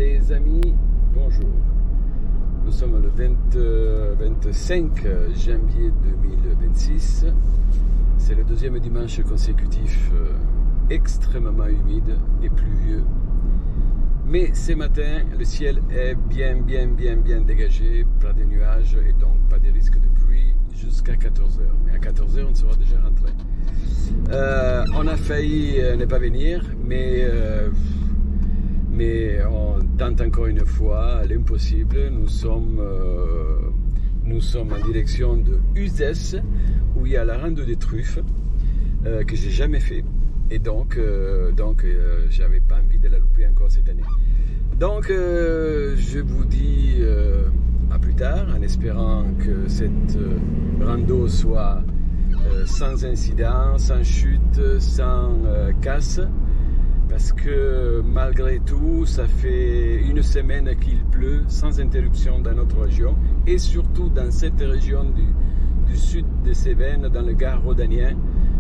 Les amis, bonjour. Nous sommes le 25 janvier 2026. C'est le deuxième dimanche consécutif extrêmement humide et pluvieux. Mais ce matin, le ciel est bien dégagé, plein de nuages et donc pas de risque de pluie jusqu'à 14h. Mais à 14h, on sera déjà rentré. On a failli ne pas venir, mais on tente encore une fois l'impossible. Nous sommes en direction de Uzès, où il y a la rando des truffes, que j'ai jamais fait. Et donc j'avais pas envie de la louper encore cette année. Donc je vous dis à plus tard, en espérant que cette rando soit sans incident, sans chute, sans casse. Parce que malgré tout, ça fait une semaine qu'il pleut sans interruption dans notre région. Et surtout dans cette région du sud des Cévennes, dans le Gard rhodanien,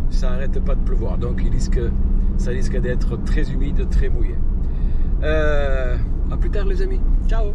ça n'arrête pas de pleuvoir. Donc ça risque d'être très humide, très mouillé. À plus tard les amis. Ciao.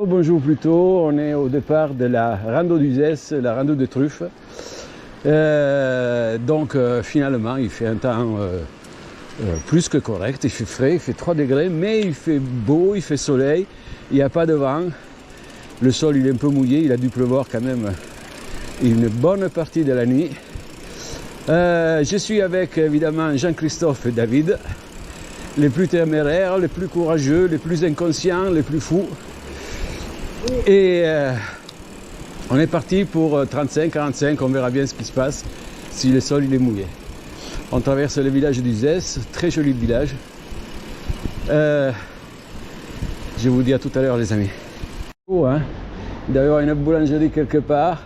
Bonjour plutôt, on est au départ de la rando d'Uzès, la rando de truffes. Finalement il fait un temps plus que correct, il fait frais, il fait 3 degrés, mais il fait beau, il fait soleil, il n'y a pas de vent. Le sol il est un peu mouillé, il a dû pleuvoir quand même une bonne partie de la nuit. Je suis avec évidemment Jean-Christophe et David, les plus téméraires, les plus courageux, les plus inconscients, les plus fous. Et on est parti pour 35-45, on verra bien ce qui se passe si le sol il est mouillé. On traverse le village d'Uzès, très joli village. Je vous dis à tout à l'heure les amis. Oh, hein, il doit y avoir une boulangerie quelque part.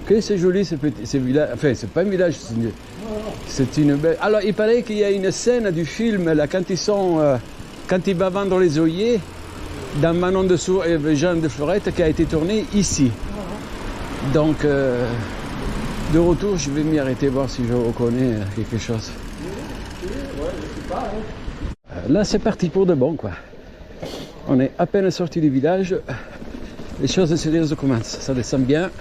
Que c'est joli ce village, enfin c'est pas un village, c'est une belle... Alors il paraît qu'il y a une scène du film là quand il va vendre les œillets dans Manon de Sour et Jean de Florette qui a été tourné ici. Donc de retour je vais m'y arrêter voir si je reconnais quelque chose. Là c'est parti pour de bon quoi. On est à peine sorti du village, les choses sérieuses commencent, ça descend bien.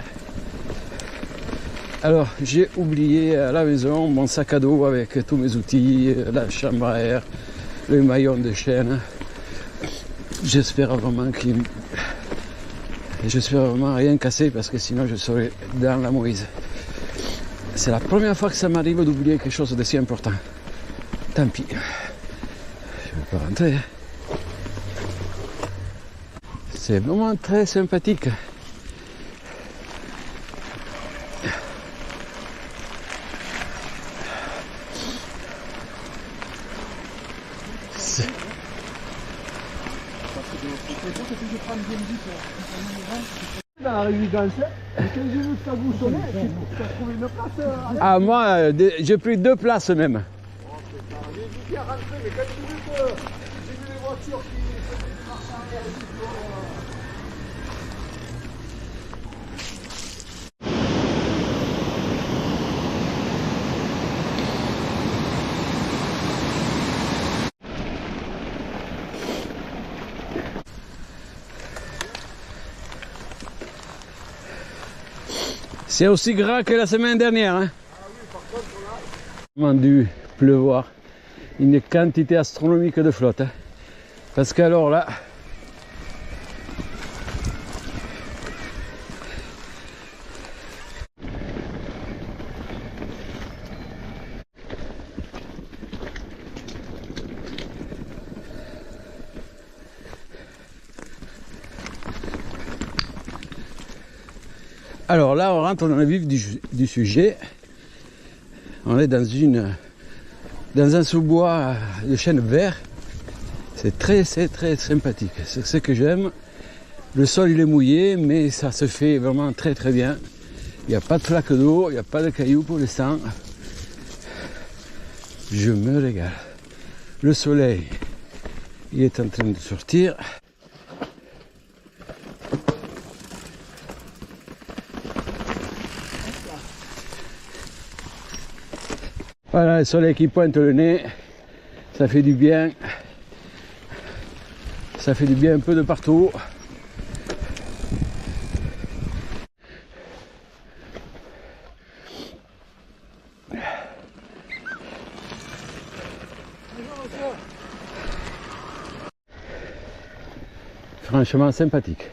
Alors j'ai oublié à la maison mon sac à dos avec tous mes outils, la chambre à air, le maillon de chaîne. J'espère vraiment rien casser parce que sinon je serai dans la mouise. C'est la première fois que ça m'arrive d'oublier quelque chose de si important. Tant pis. Je ne vais pas rentrer. C'est vraiment très sympathique. Dans la résidence, et quand j'ai vu que ça vous sonnait, tu as trouvé une place. Ah moi, j'ai pris 2 places même. J'ai dit qu'il y a rentré, mais quand j'ai vu les voitures qui faisaient du marché arrière et tout, C'est aussi gras que la semaine dernière. Hein. Ah oui, par contre, là... Il a dû pleuvoir une quantité astronomique de flotte. Hein. Parce qu'alors là, Alors là, on rentre dans le vif du sujet. On est dans un sous-bois de chêne vert. C'est très sympathique. C'est ce que j'aime. Le sol il est mouillé, mais ça se fait vraiment très bien. Il n'y a pas de flaque d'eau, il n'y a pas de cailloux pour l'instant. Je me régale. Le soleil, il est en train de sortir. Voilà le soleil qui pointe le nez, ça fait du bien. Ça fait du bien un peu de partout. Franchement sympathique.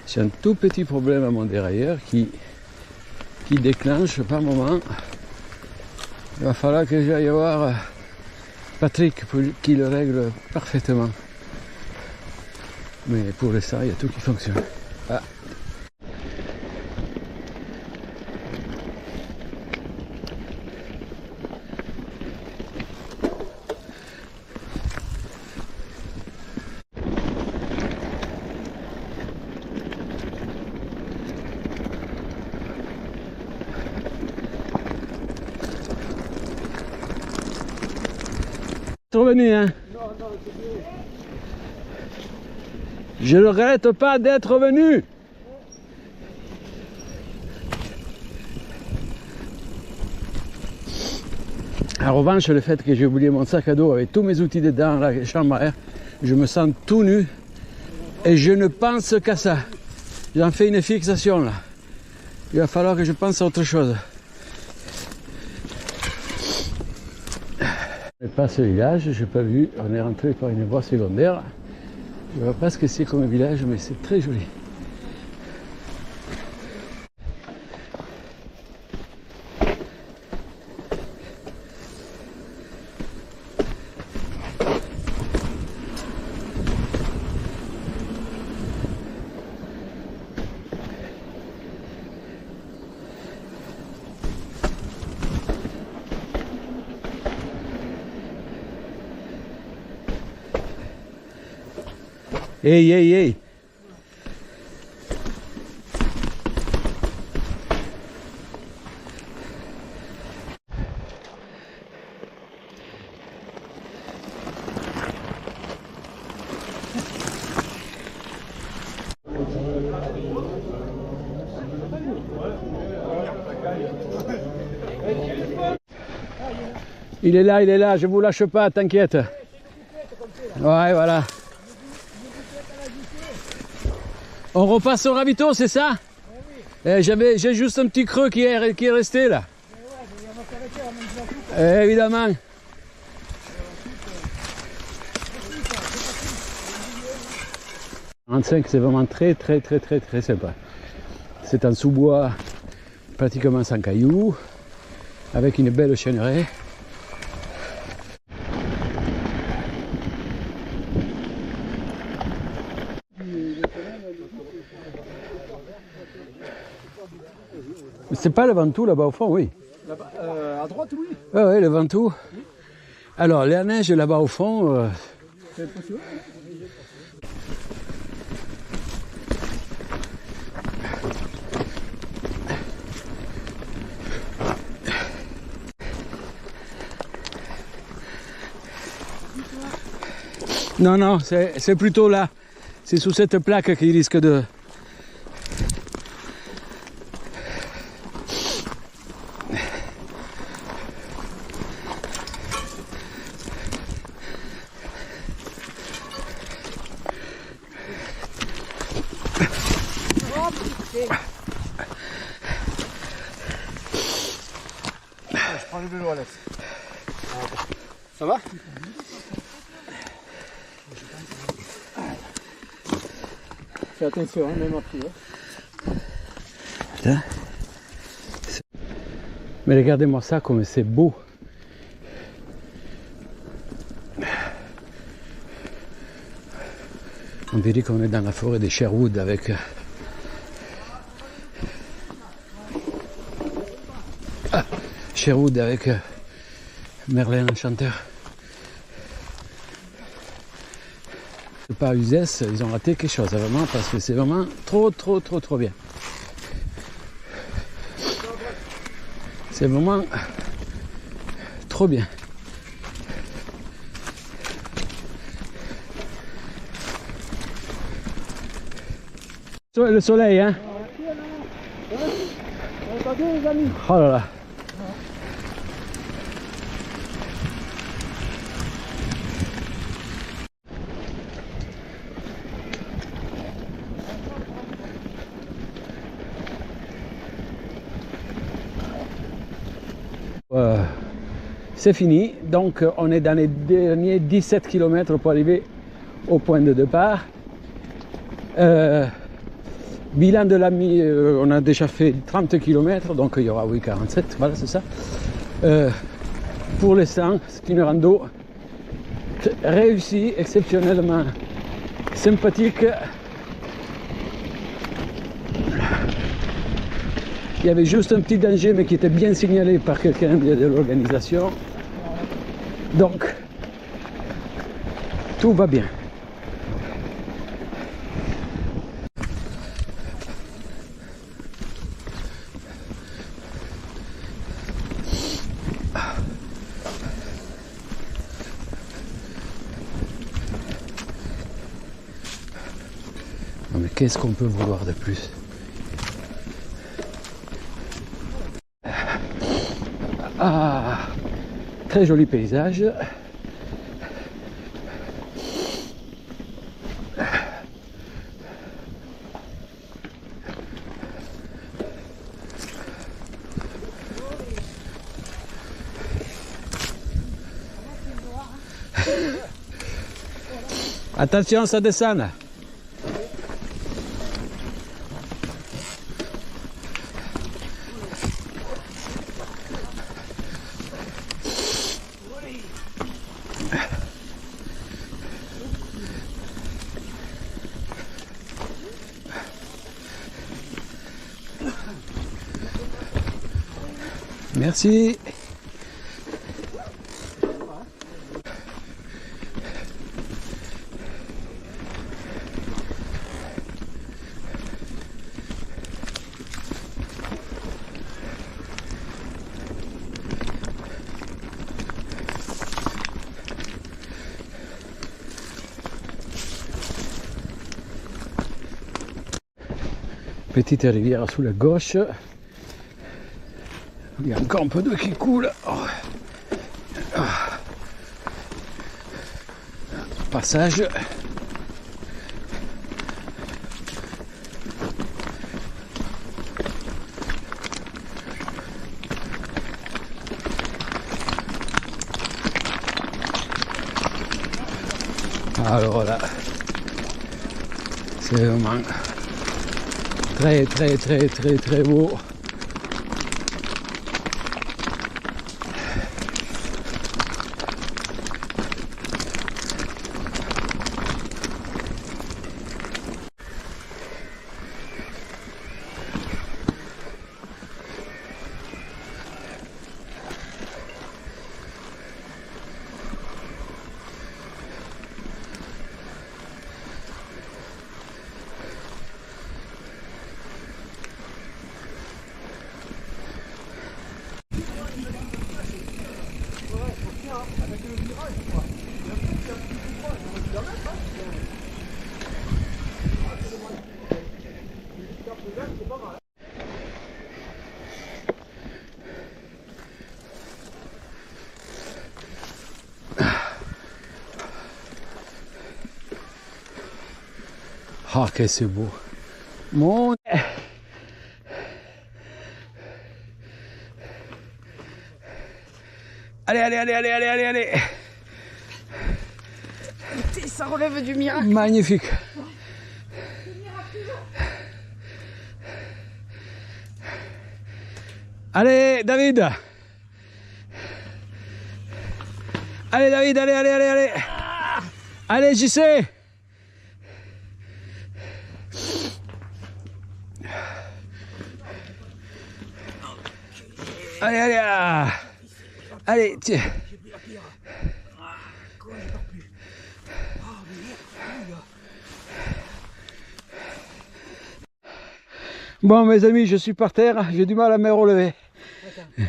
J'ai un tout petit problème à mon dérailleur qui déclenche par moment. Il va falloir que j'aille voir Patrick pour qu'il le règle parfaitement. Mais pour l'instant, il y a tout qui fonctionne. Ah. Revenu, hein? Non, Je ne regrette pas d'être venu. En revanche, le fait que j'ai oublié mon sac à dos avec tous mes outils dedans, la chambre à air, je me sens tout nu et je ne pense qu'à ça. J'en fais une fixation là. Il va falloir que je pense à autre chose. Je passe le village, je n'ai pas vu, on est rentré par une voie secondaire. Je ne vois pas ce que c'est comme village, mais c'est très joli. Hey. Il est là, je vous lâche pas, t'inquiète. Ouais, voilà. On repasse au ravito, c'est ça? Oui. J'ai juste un petit creux qui est resté là. Évidemment. 45, c'est vraiment très sympa. C'est en sous-bois, pratiquement sans cailloux, avec une belle chêneraie. C'est pas le Ventoux là-bas au fond, oui. à droite, oui. Oui, le Ventoux. Alors, la neige là-bas au fond. C'est impressionnant. Non, c'est plutôt là. C'est sous cette plaque qu'il risque de... Je prends le vélo, Alex. Ça va? Fais attention, hein, même après. Putain. Mais regardez-moi ça comme c'est beau. On dirait qu'on est dans la forêt de Sherwood avec Sherwood avec Merlin l'Enchanteur. Pas Uzès, ils ont raté quelque chose vraiment parce que c'est vraiment trop bien. C'est vraiment trop bien. Le soleil, hein. Oh là là. C'est fini, donc on est dans les derniers 17 km pour arriver au point de départ. Bilan de l'ami, on a déjà fait 30 km, donc il y aura 47, voilà c'est ça. Pour l'instant, c'est une rando réussie, exceptionnellement sympathique. Il y avait juste un petit danger, mais qui était bien signalé par quelqu'un de l'organisation. Donc, tout va bien. Non mais qu'est-ce qu'on peut vouloir de plus? Ah, très joli paysage. Attention, ça descend. Merci. Petite rivière sous la gauche. Il y a encore un peu d'eau qui coule. Oh. Ah. Passage. Alors là, c'est vraiment très beau. Ah, que c'est beau. Mon... Allez. Ça relève du miracle. Magnifique. Allez, David. Allez, David, allez. Allez, j'y sais. Allez, allez, ah. Allez, tiens. Bon, mes amis, je suis par terre, j'ai du mal à me relever.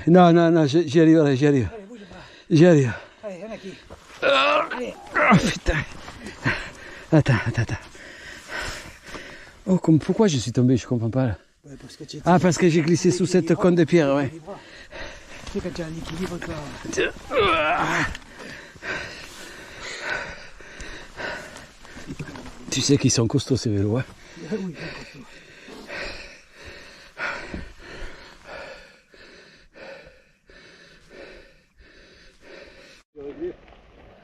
Non, non, non, j'y arrive, j'y arrive. Allez, bouge pas. J'y arrive. Allez, y'en a qui. Allez. Oh, putain. Attends, attends, attends. Oh, pourquoi je suis tombé, je comprends pas là. Ouais, parce que Ah, parce que j'ai glissé sous cette cône de pierre, ouais. Tu sais, quand tu as un équilibre, toi. Tu sais qu'ils sont costauds ces vélos, hein. Oui,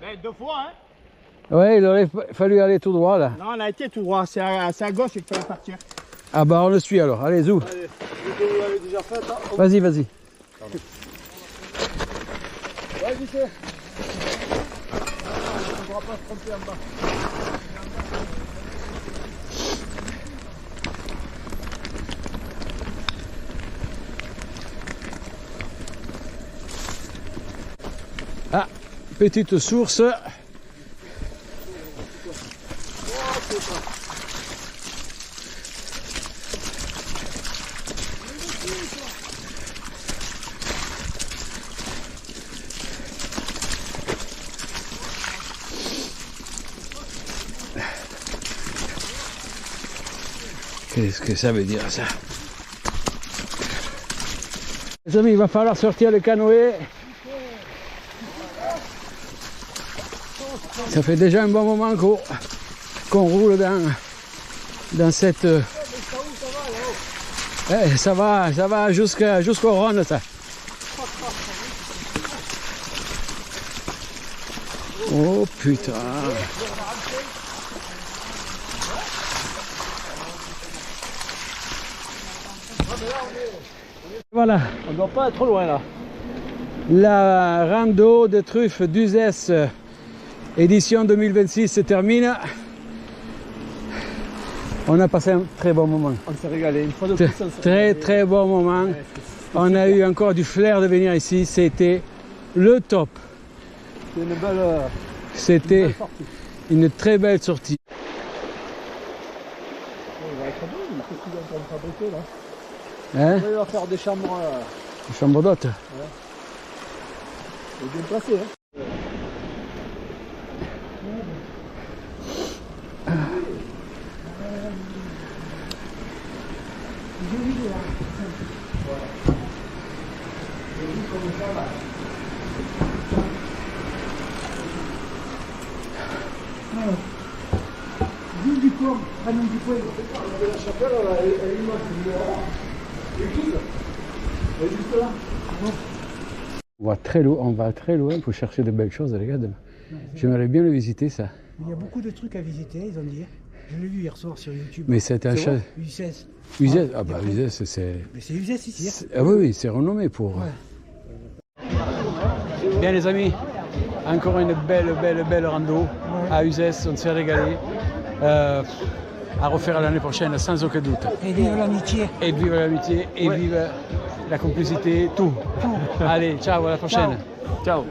Mais 2 fois, hein. Ouais, il aurait fallu aller tout droit là. Non, on a été tout droit. C'est à gauche qu'il fallait partir. Ah bah on le suit alors, allez zou. Allez, vous l'avez déjà fait, hein. Vas-y, vas-y. Vas-y, fais. On ne pourra pas se tromper en bas. Ah, petite source. Qu'est-ce que ça veut dire ça? Les amis, il va falloir sortir le canoë. Ça fait déjà un bon moment qu'on roule dans cette... ça va jusqu'au Rhône, ça. Oh putain. Voilà. On ne doit pas être trop loin là. La rando de truffes d'Uzès édition 2026 se termine. On a passé un très bon moment. On s'est régalé. Une fois de plus, on s'est Très très bon moment. On a eu encore du flair de venir ici. C'était le top. C'est une belle. C'était une très belle sortie. Il va être bon, mais qu'est-ce qu'il est en train de fabriquer là? Hein? Il va faire des chambres. Chambre d'hôte. Il est bien placé, hein? Ville du corps, Ranon du Poil. La chapelle, elle est immense. Elle est toute. Elle est juste là. On va très loin pour chercher de belles choses, regarde. J'aimerais bien le visiter ça. Il y a beaucoup de trucs à visiter, ils ont dit. Je l'ai vu hier soir sur YouTube. Mais c'est un chat. U16. Uzès, ah bah Uzès, c'est... Mais c'est U16 ici. Hein. Ah oui, oui, c'est renommé pour... Ouais. Bien les amis, encore une belle rando à Uzès, on s'est régalé. À refaire l'année prochaine sans aucun doute. Et vive l'amitié. Et vive l'amitié, et vive la complicité, tout. Allez, ciao, à la prochaine. Ciao.